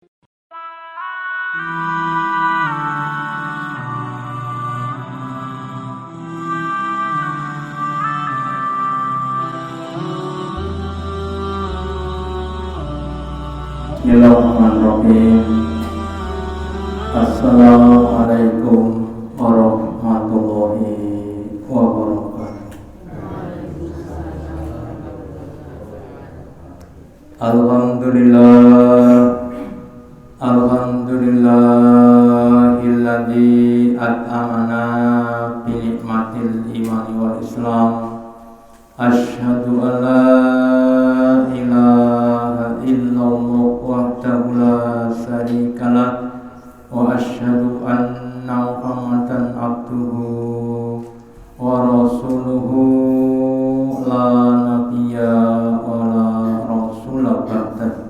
Bismillahirrahmanirrahim. Assalamualaikum warahmatullahi wabarakatuh. Alhamdulillahilladzi at'amana bi nikmatil imani wal islam. Asyhadu an la ilaha illallah wahdahu la syarikalah wa asyhadu anna Muhammadan abduhu wa rasuluhu la nabiyya wa la rasula ba'dah.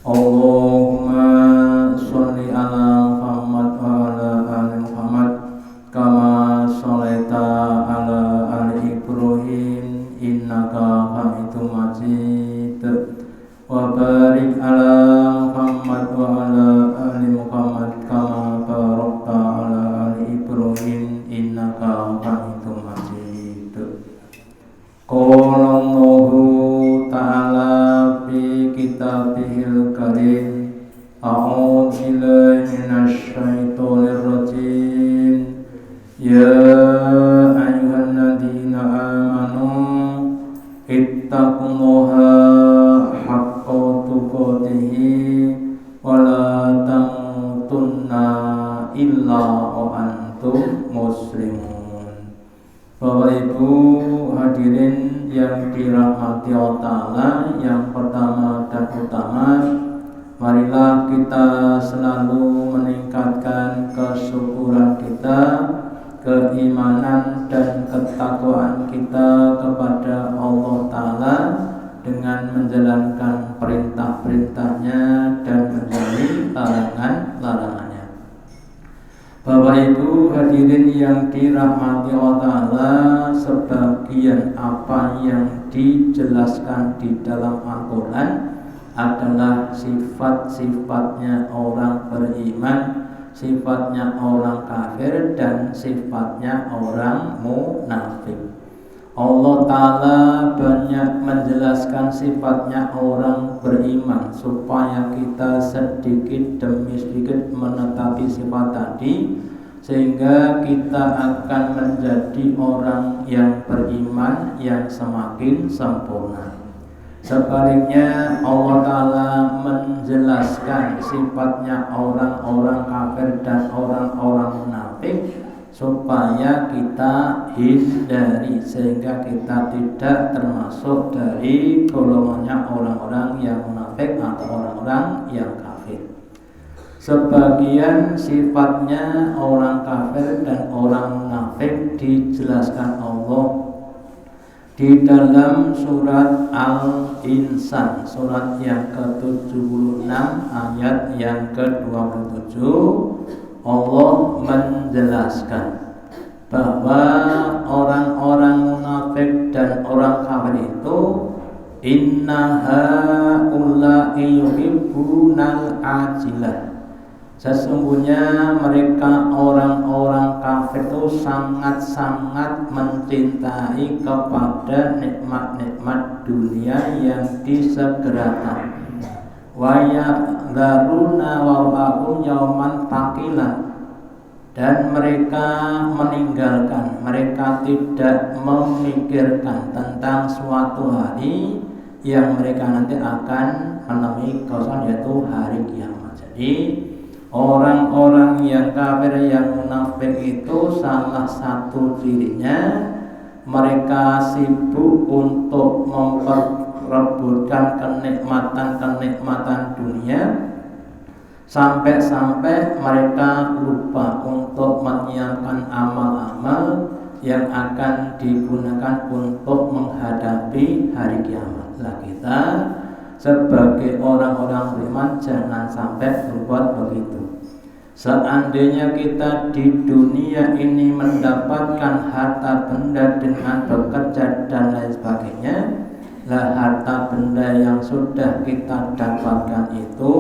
Allahumma sholli ala Muhammad wa ala ali Muhammad kama sholaita ala ali Ibrahim innaka Hamidum Majid wa barik ala Muhammad wa ala ali Muhammad kama barakta ala ali Ibrahim innaka Hamidum Majid. Qala Allahu ta'ala fi kitabihil karim a'udzu billahi minasy syaithanir rajim. Ya ayyuhalladzina amanu ittaqullaha haqqa tuqatih wa la tamutunna illa wa antum muslimun. Bapak Ibu hadirin yang dirahmati Allah Ta'ala, yang pertama dan utama, marilah kita selalu meningkatkan kesyukuran kita, keimanan dan ketakwaan kita kepada Allah Ta'ala dengan menjalankan perintah-perintahnya dan menjauhi larangan-larangannya. Bapak Ibu hadirin yang dirahmati Allah Ta'ala, sebagian apa yang dijelaskan di dalam Al-Quran adalah sifat-sifatnya orang beriman, sifatnya orang kafir, dan sifatnya orang munafik. Allah Ta'ala banyak menjelaskan sifatnya orang beriman supaya kita sedikit demi sedikit menetapi sifat tadi, sehingga kita akan menjadi orang yang beriman yang semakin sempurna. Sebaliknya Allah Ta'ala menjelaskan sifatnya orang-orang kafir dan orang-orang munafik supaya kita hindari, sehingga kita tidak termasuk dari golongannya orang-orang yang munafik atau orang-orang yang kafir. Sebagian sifatnya orang kafir dan orang munafik dijelaskan Allah di dalam surat Al-Insan, surat yang ke-76 ayat yang ke-27. Allah menjelaskan bahwa orang-orang munafik dan orang kafir itu inna haula'i yuhibbunal ajilah. Sesungguhnya mereka orang-orang kafir itu sangat-sangat mencintai kepada nikmat-nikmat dunia yang disegerakan. Wa yadharuna warahum yauman taqilan, dan mereka meninggalkan, mereka tidak memikirkan tentang suatu hari yang mereka nanti akan menemui kausan, yaitu hari kiamat. Jadi orang-orang yang kafir, yang munafik itu salah satu cirinya mereka sibuk untuk memperebutkan kenikmatan dunia, sampai-sampai mereka lupa untuk menyiapkan amal-amal yang akan digunakan untuk menghadapi hari kiamat. Nah, kita sebagai orang-orang beriman jangan sampai berbuat begitu. Seandainya kita di dunia ini mendapatkan harta benda dengan bekerja dan lain sebagainya, lah harta benda yang sudah kita dapatkan itu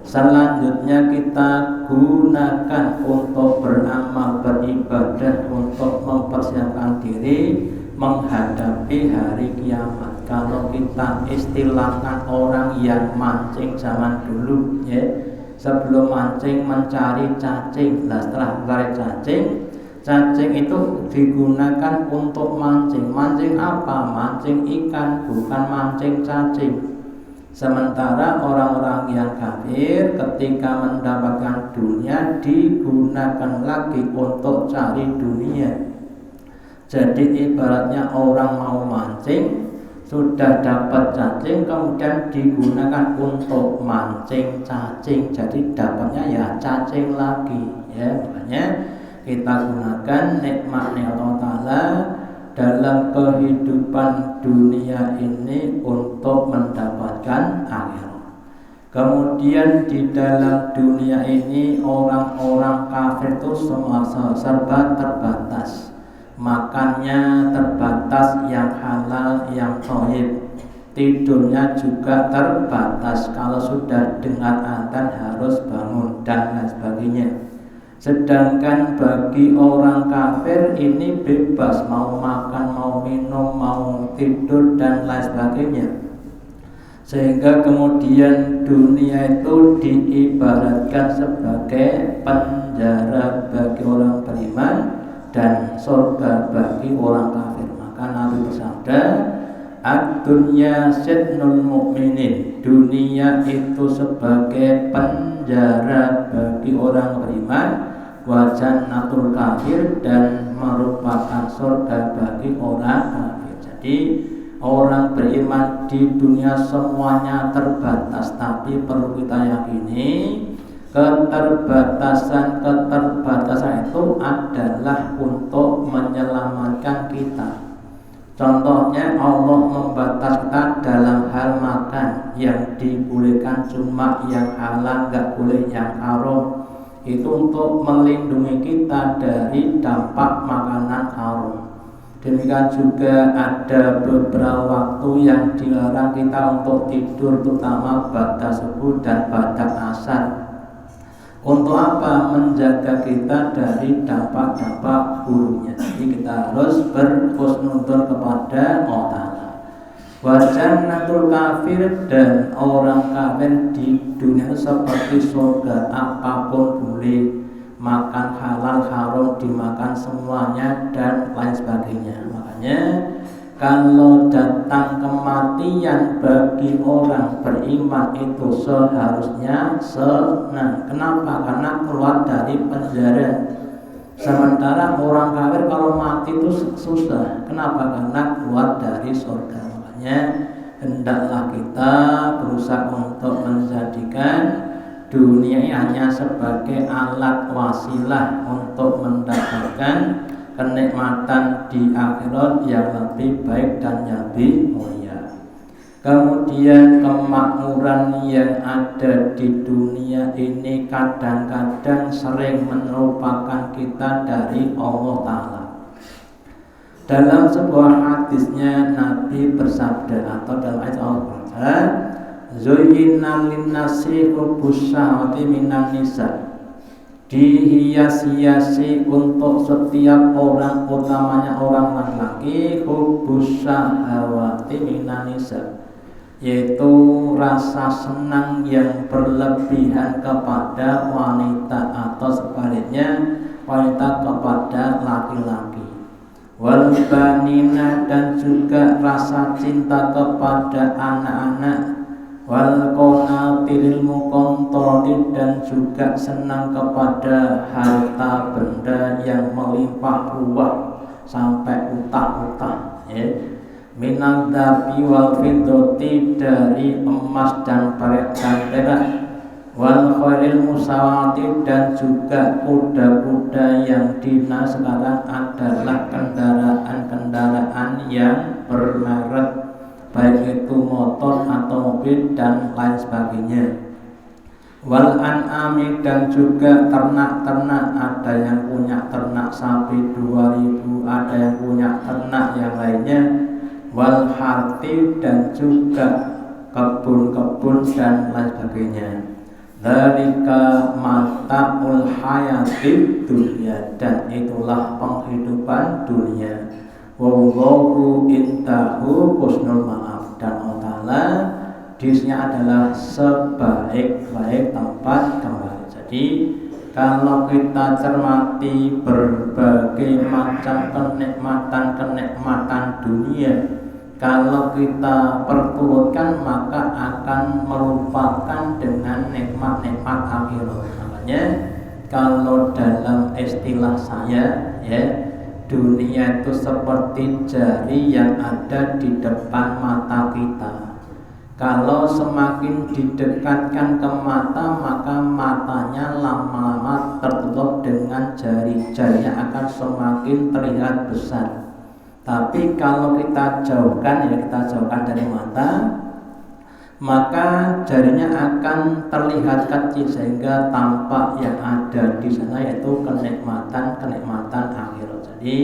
Selanjutnya kita gunakan untuk beramal, beribadah, untuk mempersiapkan diri menghadapi hari kiamat. Kalau kita istilahkan orang yang mancing zaman dulu, ya, sebelum mancing mencari cacing. Nah, setelah mencari cacing itu digunakan untuk mancing. Mancing apa? Mancing ikan, bukan mancing cacing. Sementara orang-orang yang kafir ketika mendapatkan dunia digunakan lagi untuk cari dunia. Jadi ibaratnya orang mau mancing, sudah dapat cacing, kemudian digunakan untuk mancing cacing. Jadi dapatnya ya cacing lagi, ya. Makanya kita gunakan nikmat Allah Ta'ala dalam kehidupan dunia ini untuk mendapatkan akhirat. Kemudian di dalam dunia ini orang-orang kafir itu semua serba terbatas. Makannya terbatas, yang halal, yang thayyib. Tidurnya juga terbatas. Kalau sudah dengar adzan harus bangun dan lain sebagainya. Sedangkan bagi orang kafir ini bebas, mau makan, mau minum, mau tidur dan lain sebagainya. Sehingga kemudian dunia itu diibaratkan sebagai penjara bagi orang beriman dan surga bagi orang kafir. Maka Nabi bersabda, ad-dunya sijnul mu'minin. Dunia itu sebagai penjara bagi orang beriman, wa jannatul kafir, dan merupakan surga bagi orang kafir. Jadi orang beriman di dunia semuanya terbatas, tapi perlu kita yakini keterbatasan itu adalah untuk menyelamatkan kita. Contohnya Allah membatasi kita dalam hal makan, yang dibolehkan cuma yang halal, nggak boleh yang haram. Itu untuk melindungi kita dari dampak makanan haram. Demikian juga ada beberapa waktu yang dilarang kita untuk tidur, terutama pada subuh dan pada asar. Untuk apa? Menjaga kita dari dampak-dampak buruknya. Jadi kita harus berhusnudzon kepada Allah. Wa jannatul kafir, dan orang kafir di dunia seperti surga, apapun boleh, makan halal haram dimakan semuanya dan lain sebagainya. Makanya kalau datang kematian bagi orang beriman itu seharusnya senang. Kenapa? Karena keluar dari penjara. Sementara orang kafir kalau mati itu susah. Kenapa? Karena keluar dari surga. Hendaklah kita berusaha untuk menjadikan dunia ini hanya sebagai alat wasilah untuk mendapatkan kenikmatan di akhirat yang lebih baik dan yang lebih mulia. Kemudian kemakmuran yang ada di dunia ini kadang-kadang sering melupakan kita dari Allah Ta'ala. Dalam sebuah hadisnya Nabi bersabda, atau dalam ayat Allah bersabda, zuyyina linnasi hubbus syahwati minan nisa. Dihias-hiasi untuk setiap orang, utamanya orang laki-laki, hubbus syahwati minan nisa, yaitu rasa senang yang berlebihan kepada wanita, atau sebaliknya wanita kepada laki-laki. Wal banina, dan juga rasa cinta kepada anak-anak. Wal qanatiril muqantarati, dan juga senang kepada harta benda yang melimpah ruah sampai utang-utang, ya. Minal dhabi wal fiddati, dari emas dan perak. Wal khairil musawati, dan juga kuda-kuda yang dina sekarang adalah kendaraan-kendaraan yang bermerek, baik itu motor atau mobil dan lain sebagainya. Wal an'ami, dan juga ternak-ternak, ada yang punya ternak sapi 2000, ada yang punya ternak yang lainnya. Wal harti, dan juga kebun-kebun dan lain sebagainya. Dzalika mata'ul hayatid dunya, dan itulah penghidupan dunia. Wallahu indahu husnul ma'ab, dan Allah Ta'ala disnya adalah sebaik-baik tempat kembali. Jadi kalau kita cermati berbagai macam kenikmatan dunia, kalau kita perturutkan maka akan melupakan dengan nikmat-nikmat akhirat. Makanya kalau dalam istilah saya, ya, dunia itu seperti jari yang ada di depan mata kita. Kalau semakin didekatkan ke mata, maka matanya lama-lama tertutup dengan jari-jarinya akan semakin terlihat besar. Tapi kalau kita jauhkan, ya kita jauhkan dari mata, maka jarinya akan terlihat kecil sehingga tampak yang ada di sana yaitu kenikmatan akhirat. Jadi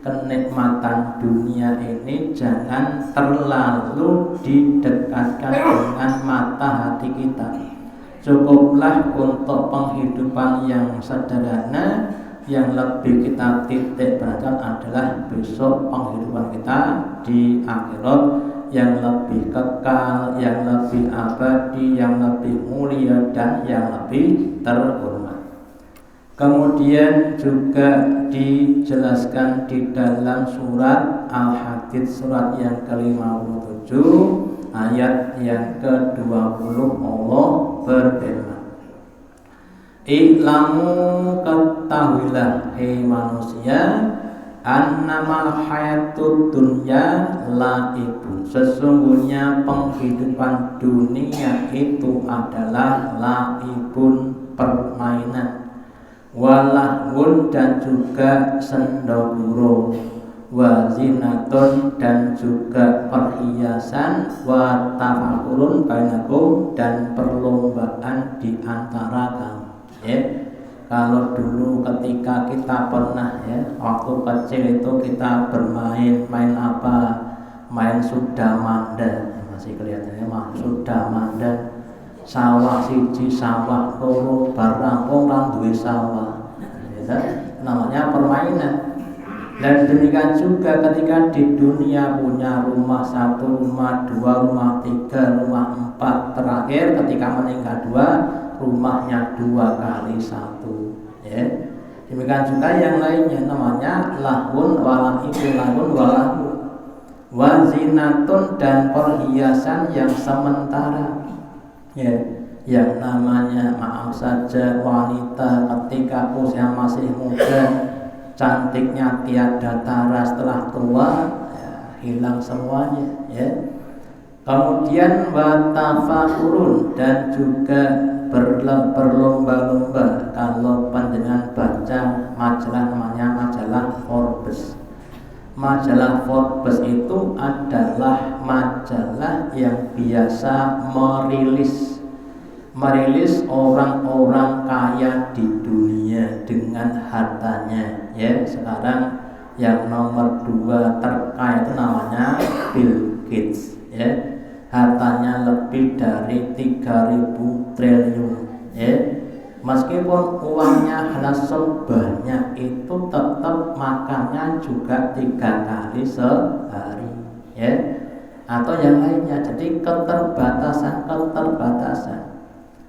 kenikmatan dunia ini jangan terlalu didekatkan dengan mata hati kita. Cukuplah untuk penghidupan yang sederhana. Yang lebih kita titik beratkan adalah besok penghidupan kita di akhirat yang lebih kekal, yang lebih abadi, yang lebih mulia, dan yang lebih terhormat. Kemudian juga dijelaskan di dalam surat Al-Hadid, surat yang ke-57 ayat yang ke-20, Allah berfirman, I'lamu, ketahuilah hai manusia, annamal hayatud dunya laibun, sesungguhnya penghidupan dunia itu adalah laibun, permainan, walahun, dan juga sendaguro, wazinatun, dan juga perhiasan, wa tafakurun bainakum, dan perlombaan di antara kamu. Ya, kalau dulu ketika kita pernah, ya, waktu kecil itu kita bermain, main apa? Main sudamanda, masih kelihatannya mah sudamanda. Sawah siji, sawah loro, barang orang duwe sawah. Ya, namanya permainan. Dan demikian juga ketika di dunia punya rumah 1, rumah 2, rumah 3, rumah 4, terakhir ketika meninggal 2, rumahnya 2 kali 1, ya. Demikian juga yang lainnya, namanya lahun walahibun, lahun walahun, wazinatun, dan perhiasan yang sementara, ya. Yang namanya, maaf saja, wanita ketika usia masih muda cantiknya tiada tara, setelah tua ya, hilang semuanya, ya. Kemudian watafakurun, dan juga berlomba-lomba. Kalau panjenengan baca majalah, namanya majalah Forbes. Majalah Forbes itu adalah majalah yang biasa merilis orang-orang kaya di dunia dengan hartanya, ya. Sekarang yang nomor 2 terkaya itu namanya Bill Gates, ya. Hartanya lebih dari 3.000 triliun, ya. Meskipun uangnya hanya sebanyak itu, tetap makannya juga 3 kali sehari, ya. Atau yang lainnya. Jadi keterbatasan.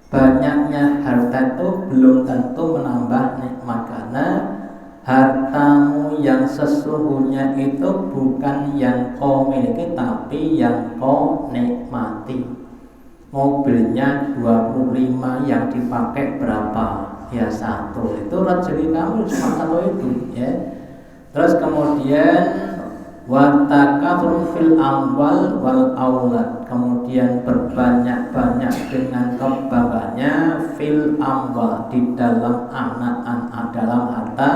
Banyaknya harta itu belum tentu menambah nikmat, karena hartamu yang sesungguhnya itu bukan yang kau miliki, tapi yang kau nikmati. Mobilnya 25, yang dipakai berapa? Ya 1. Itu rezeki kamu cuma 1 itu, ya. Terus kemudian watakatsur fil amwal wal aulad, kemudian berbanyak-banyak dengan kebanggaannya fil amwal, di dalam anak-anak, dalam harta,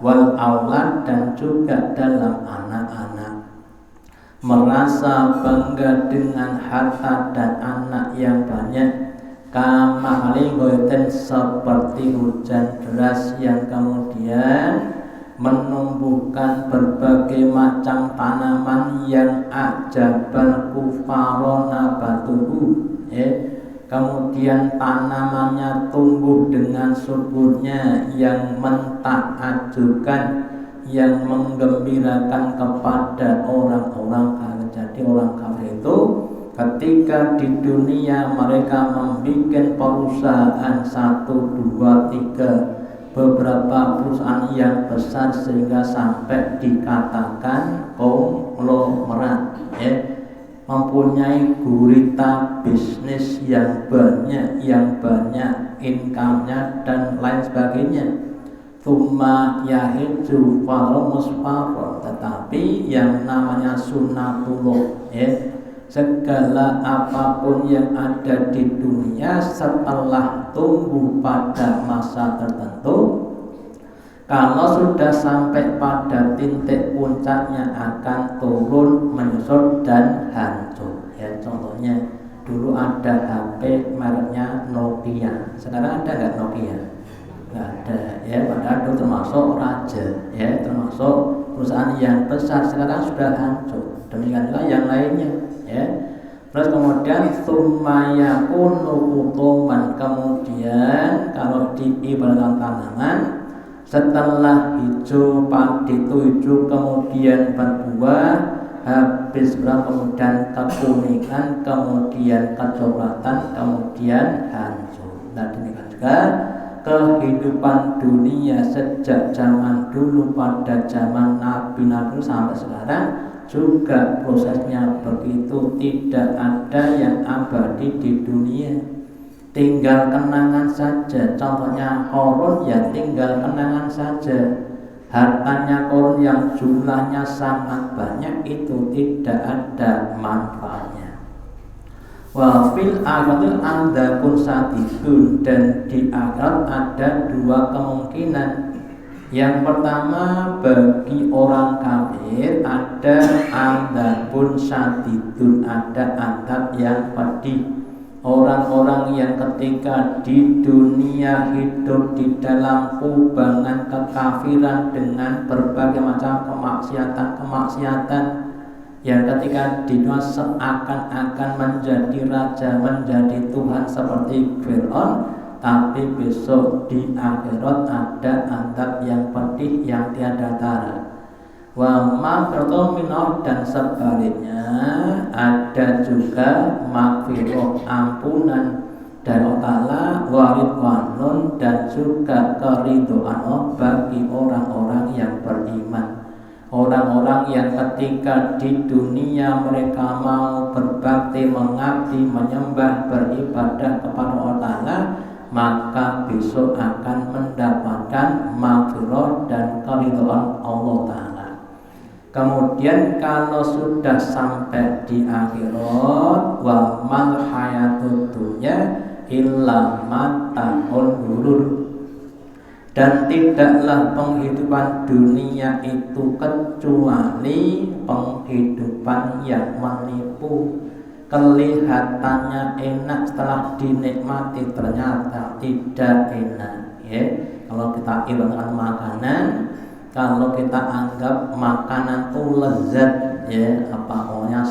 wal aulad, dan juga dalam anak-anak. Merasa bangga dengan harta dan anak yang banyak, kama halingoiten, seperti hujan deras yang kemudian menumbuhkan berbagai macam tanaman yang ajabal kufarona batuhu, ya. kemudian tanamannya tumbuh dengan suburnya yang mentakjubkan, yang menggembirakan kepada orang-orang kafir. Jadi orang kafir itu ketika di dunia mereka membuat perusahaan 1, 2, 3, beberapa perusahaan yang besar sehingga sampai dikatakan konglomerat, mempunyai gurita bisnis yang banyak income-nya dan lain sebagainya. Tsumma yahiju faramus faron, tetapi yang namanya sunnatullah, segala apapun yang ada di dunia setelah tumbuh pada masa tertentu, kalau sudah sampai pada titik puncaknya akan turun, menyusut dan hancur. Contohnya dulu ada HP mereknya Nokia, sekarang ada nggak Nokia? Nggak ada, padahal itu termasuk raja, termasuk perusahaan yang besar, sekarang sudah hancur. Demikian juga yang lainnya, Terus kemudian sumayakunu kutuman, kemudian kalau diibaratkan tanaman, setelah hijau padi itu hijau kemudian berbuah, habis berapa kemudian kekuningan, kemudian kecoklatan, kemudian hancur. Nah demikian juga kehidupan dunia sejak zaman dulu pada zaman Nabi sampai sekarang juga prosesnya begitu, tidak ada yang abadi di dunia, tinggal kenangan saja. Contohnya Qarun, tinggal kenangan saja. Hartanya Qarun yang jumlahnya sangat banyak itu tidak ada manfaatnya. Wa fil akhirati andakun satidun, dan di akhirat ada dua kemungkinan. Yang pertama, bagi orang kafir ada andakun satidun, ada adab yang pedih. Orang-orang yang ketika di dunia hidup di dalam kubangan kekafiran dengan berbagai macam kemaksiatan, yang ketika di dunia seakan-akan menjadi raja, menjadi Tuhan seperti Fir'aun, tapi besok di akhirat ada adab yang pedih yang tiada tara. Wa maghfiratu minhu, dan sebaliknya ada juga maghfirah, ampunan dari Allah Ta'ala, wa ridwanun, dan juga keridhaan Allah bagi orang-orang yang beriman. Orang-orang yang ketika di dunia mereka mau berbakti, mengabdi, menyembah, beribadah kepada Allah Ta'ala, maka besok akan mendapatkan maghfirah dan keridhaan Allah Ta'ala. Kemudian kalau sudah sampai di akhirat, wa mal hayatud dunya illa mata'ul ghurur, dan tidaklah penghidupan dunia itu kecuali penghidupan yang menipu. Kelihatannya enak, setelah dinikmati ternyata tidak enak. Kalau kita ibaratkan makanan, kalau kita anggap makanan itu lezat, pokoknya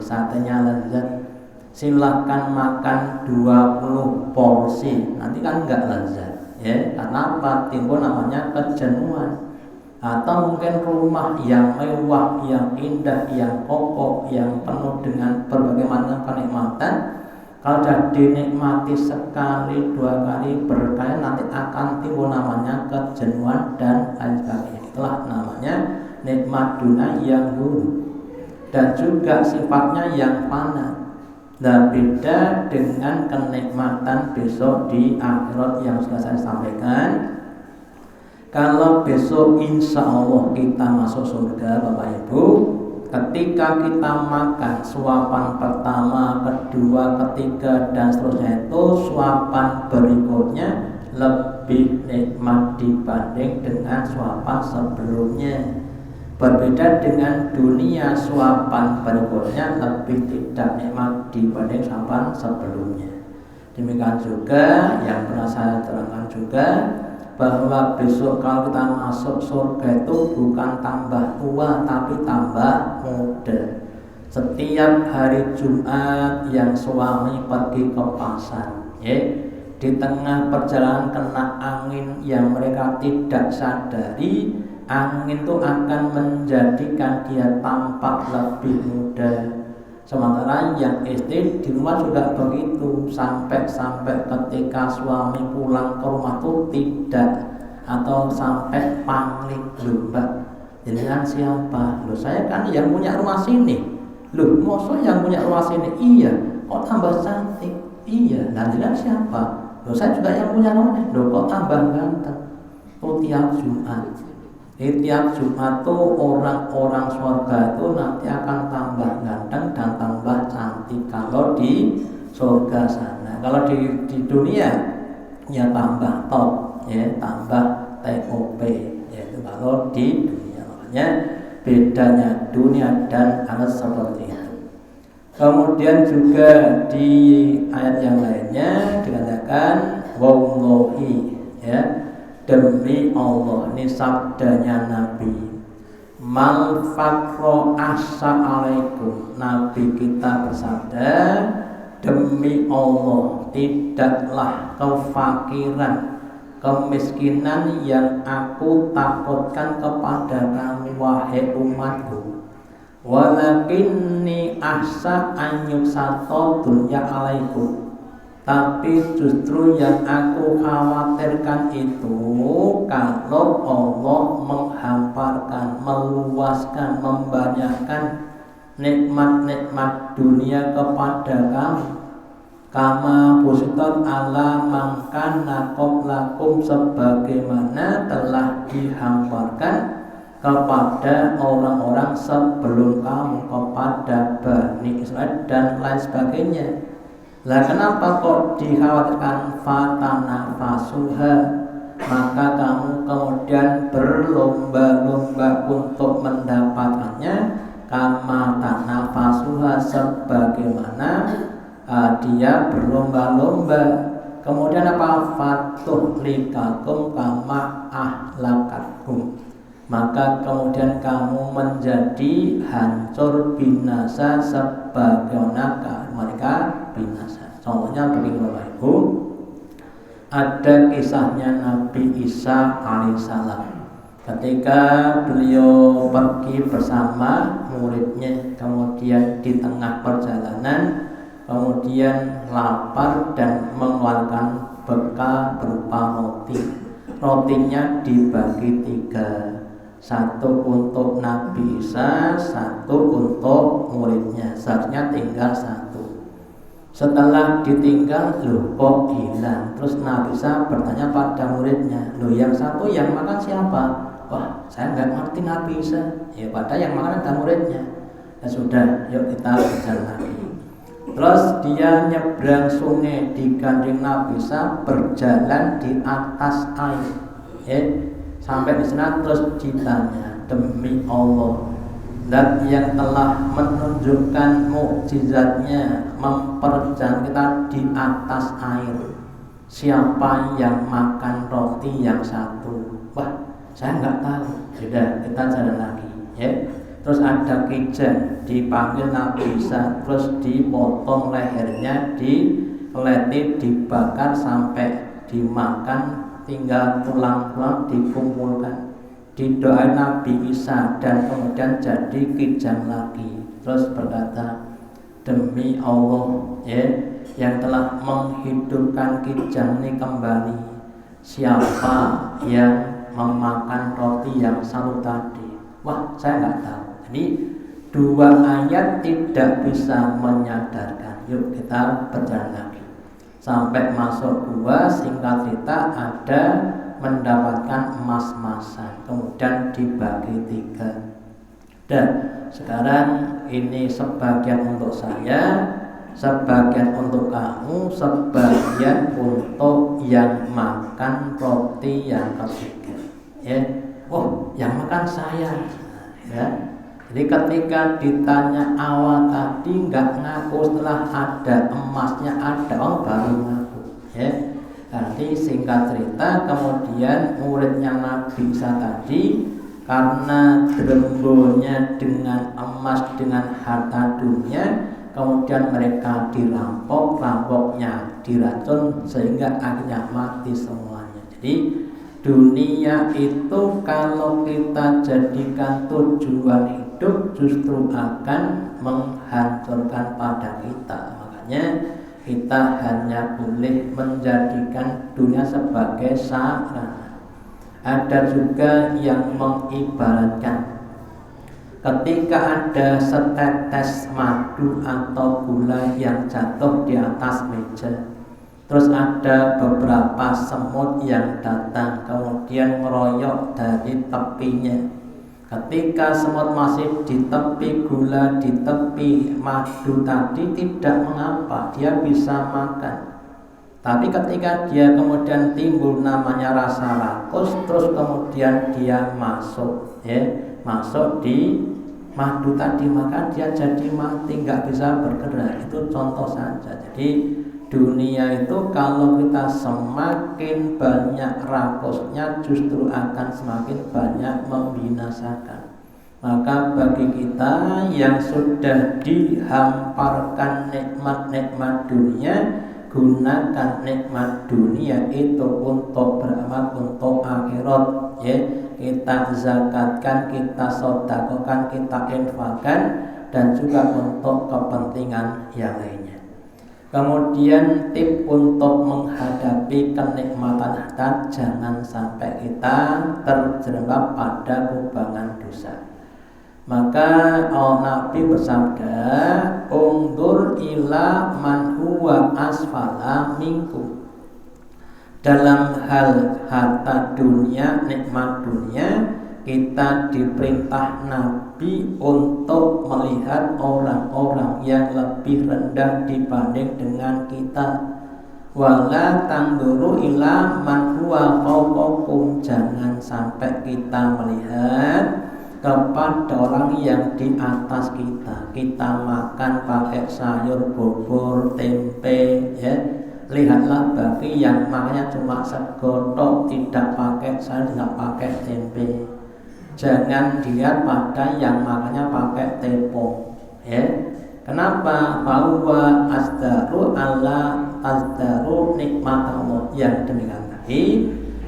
satenya lezat, silahkan makan 20 porsi, nanti kan enggak lezat, karena apa? Timbul namanya kejenuhan. Atau mungkin rumah yang mewah, yang indah, yang kokoh, yang penuh dengan berbagai macam kenikmatan, kalau sudah dinikmati sekali, 2 kali, berkali, nanti akan timbul namanya kejenuhan dan lain sebagainya. Itulah namanya nikmat dunia yang dulu, dan juga sifatnya yang fana. Nah, beda dengan kenikmatan besok di akhirat yang sudah saya sampaikan. Kalau besok insya Allah kita masuk surga, Bapak Ibu, ketika kita makan suapan pertama, kedua, ketiga, dan seterusnya, itu suapan berikutnya lebih nikmat dibanding dengan suapan sebelumnya. Berbeda dengan dunia, suapan berikutnya lebih tidak nikmat dibanding suapan sebelumnya. Demikian juga yang pernah saya terangkan juga, bahwa besok kalau kita masuk surga itu bukan tambah tua tapi tambah muda. Setiap hari Jumat yang suami pergi ke pasar, ya, di tengah perjalanan kena angin yang mereka tidak sadari, angin itu akan menjadikan dia tampak lebih muda. Sementara yang istri di rumah juga begitu, sampai ketika suami pulang ke rumah itu tidak, atau sampai pangling, loh Mbak, jenengan siapa? Loh saya kan yang punya rumah sini. Loh masa yang punya rumah sini? Iya. Kok tambah cantik? Iya. Nah jenengan siapa? Loh saya juga yang punya rumah. Loh kok tambah ganteng? Oh tiap Jumat. Tiap Jumat tuh orang-orang surga itu nanti akan tambah ganteng dan tambah cantik kalau di surga sana. Kalau di dunia ya tambah top, ya tambah TOP, yaitu kalau di dunia. Makanya bedanya dunia dan akhirat seperti itu. Kemudian juga di ayat yang lainnya dikatakan wallahi, ya, demi Allah, ini sabdanya Nabi. Mal fakro asa alaikum, Nabi kita bersabda, demi Allah tidaklah kefakiran, kemiskinan yang aku takutkan kepada kamu wahai umatku. Walakinni ahsa an yuksato dunya alaikum, tapi justru yang aku khawatirkan itu kalau Allah menghamparkan, meluaskan, membanyakkan nikmat-nikmat dunia kepada kamu. Kama busitot ala mangkana qablakum, sebagaimana telah dihamparkan kepada orang-orang sebelum kamu, kepada Bani Israil dan lain sebagainya. Lah kenapa kok dikhawatirkan fatanafasuha? Maka kamu kemudian berlomba-lomba untuk mendapatkannya, kama tanafasuha, sebagaimana dia berlomba-lomba. Kemudian apa? Fatuhlikakum kama ahlakakum, maka kemudian kamu menjadi hancur binasa sebagaimana mereka binasa. Contohnya begini Bapak Ibu, ada kisahnya Nabi Isa alaihissalam. Ketika beliau pergi bersama muridnya, kemudian di tengah perjalanan kemudian lapar dan mengeluarkan bekal berupa roti. Rotinya dibagi 3, satu untuk Nabi Isa, satu untuk muridnya. Seharusnya tinggal 1. Setelah ditinggal, loh kok hilang? Terus Nabi Isa bertanya pada muridnya, loh yang satu yang makan siapa? Wah, saya nggak ngerti Nabi Isa. Ya pada yang makan ada muridnya. Ya sudah, yuk kita berjalan lagi. Terus dia nyebrang sungai digandeng Nabi Isa, berjalan di atas air, ya. Sampai di sana terus ditanya, demi Allah, Zat yang telah menunjukkan mukjizatnya, memperjalan kita di atas air, siapa yang makan roti yang 1? Wah, saya nggak tahu. Sudah, kita jalan lagi, ya. Terus ada kijang, dipanggil Nabi Isa, terus dipotong lehernya, dileti, dibakar sampai dimakan, tinggal tulang-tulang dikumpulkan, didoain Nabi Isa dan kemudian jadi kijang lagi. Terus berkata, demi Allah, ya, yang telah menghidupkan kijang ini kembali, siapa yang memakan roti yang 1 tadi? Wah, saya nggak tahu. Jadi 2 ayat tidak bisa menyadarkan. Yuk kita berjalan lagi sampai masuk 2. Singkat cerita, ada mendapatkan emas-emasan, kemudian dibagi 3. Dan sekarang ini sebagian untuk saya, sebagian untuk kamu, sebagian untuk yang makan roti yang ketiga, ya. Oh, yang makan saya, ya. Jadi ketika ditanya awal tadi nggak ngaku, setelah ada emasnya, ada baru ngaku, ya. Nanti singkat cerita, kemudian muridnya Nabi Isa tadi karena drembonya dengan emas, dengan harta dunia, kemudian mereka dirampok, rampoknya diracun sehingga akhirnya mati semuanya. Jadi dunia itu kalau kita jadikan tujuan hidup justru akan menghancurkan pada kita. Makanya kita hanya boleh menjadikan dunia sebagai sarana. Ada juga yang mengibaratkan ketika ada setetes madu atau gula yang jatuh di atas meja, terus ada beberapa semut yang datang kemudian meroyok dari tepinya. Ketika semut masih di tepi gula, di tepi madu tadi, tidak mengapa, dia bisa makan. Tapi ketika dia kemudian timbul namanya rasa rakus, terus kemudian dia masuk di madu tadi, maka dia jadi mati, nggak bisa bergerak. Itu contoh saja. Jadi dunia itu kalau kita semakin banyak rakusnya justru akan semakin banyak membinasakan. Maka bagi kita yang sudah dihamparkan nikmat-nikmat dunia, gunakan nikmat dunia itu untuk beramal untuk akhirat, ya. Kita zakatkan, kita sedekahkan, kita infakkan, dan juga untuk kepentingan yang lainnya. Kemudian tip untuk menghadapi kenikmatan harta, jangan sampai kita terjerembab pada kubangan dosa. Maka Nabi bersabda, "Ungdur ila man huwa asfala minkum." Dalam hal harta dunia, nikmat dunia, kita diperintah Nabi untuk melihat orang-orang yang lebih rendah dibanding dengan kita. Wala tanduru ila man huwa fawqakum. Jangan sampai kita melihat kepada orang yang di atas kita. Kita makan pakai sayur, bubur, tempe, ya. Lihatlah bagi yang makannya cuma segotok, tidak pakai sayur, tidak pakai tempe. Jangan dilihat pada yang makannya pakai tepung, ya. Kenapa? Bahwa asdaru ala asdaru nikmat Allah. Yang demikian tadi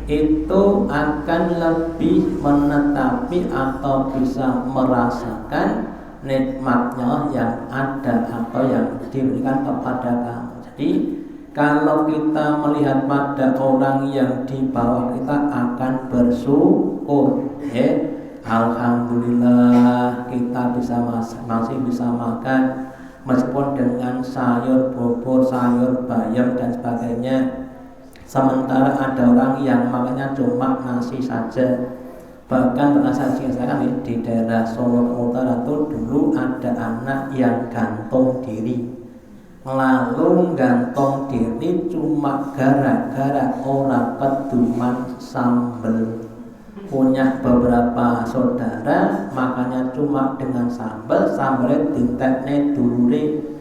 itu akan lebih menetapi atau bisa merasakan nikmatnya yang ada atau yang diberikan kepada kamu. Jadi kalau kita melihat pada orang yang di bawah kita akan bersyukur, ya. Alhamdulillah kita masih bisa makan meskipun dengan sayur bubur, sayur bayam dan sebagainya. Sementara ada orang yang makannya cuma nasi saja. Bahkan pernah saya ceritakan di daerah Solo Utara itu dulu ada anak yang gantung diri. Lalu gantung diri cuma gara-gara orang keduman sambal. Punya beberapa saudara makannya cuma dengan sambal, sambalnya dintekne dulure.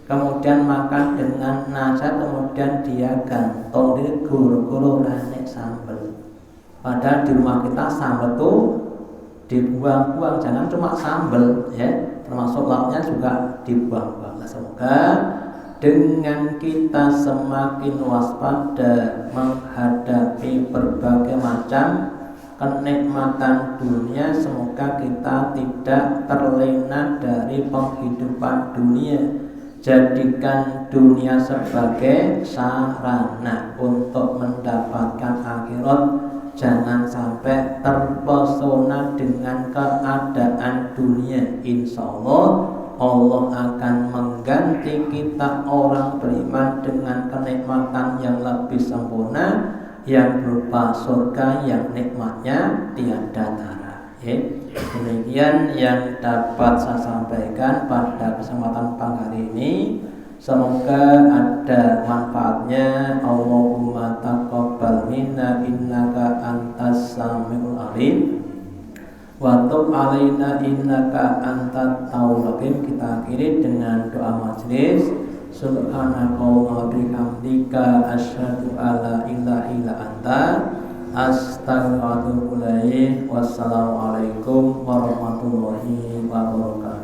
Kemudian makan dengan nasi, kemudian dia gantung diri guru-guru ranek sambal. Padahal di rumah kita sambal itu dibuang-buang, jangan cuma sambal, ya, termasuk lauknya juga dibuang-buang. Semoga dengan kita semakin waspada menghadapi berbagai macam kenikmatan dunia, semoga kita tidak terlena dari penghidupan dunia. Jadikan dunia sebagai sarana untuk mendapatkan akhirat. Jangan sampai terpesona dengan keadaan dunia. Insya Allah akan mengganti kita orang beriman dengan kenikmatan yang lebih sempurna, yang berupa surga yang nikmatnya tiada tara. Demikian yang dapat saya sampaikan pada kesempatan pagi hari ini. Semoga ada manfaatnya. Allahumma taqabbal minna innaka antas samiul alim wa tub alaina innaka antat tawwabur rahim. Kita akhiri dengan doa majelis. Subhanaka wa bihamdika asyhadu alla ilaha illa anta Astaghfirullahaladzim. Wassalamualaikum warahmatullahi wabarakatuh.